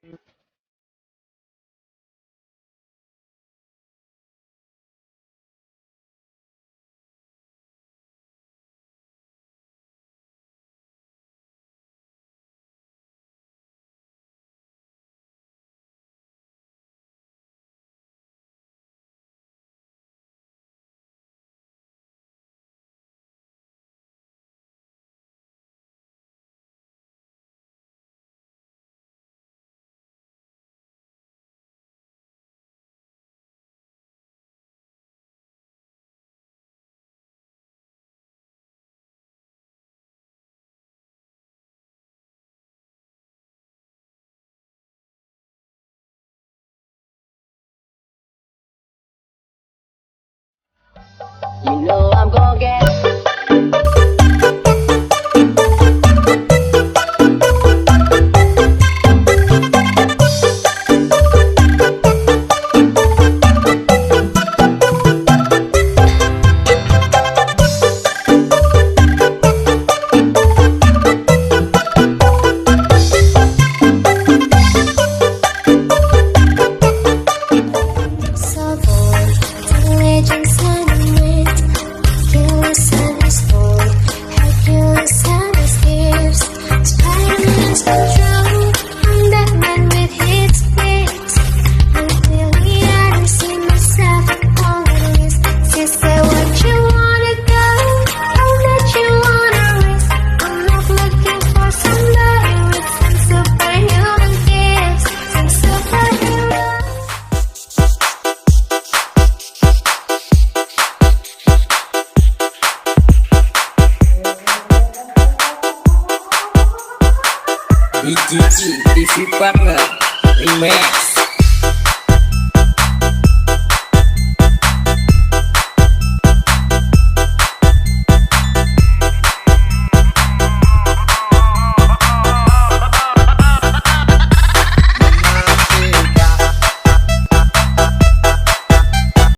You know I'm gonna get so bold, the legends and myths. Hercules and his bold, Hercules and his gifts. Spider-Man's control, I'm that man with his wits. Until he hadn't seen myself on the list. Sister, what you wanna go? I'll let you wanna risk. I'm not looking for somebody with some superhuman gifts, some superheroes. DJG TV Partner Remix.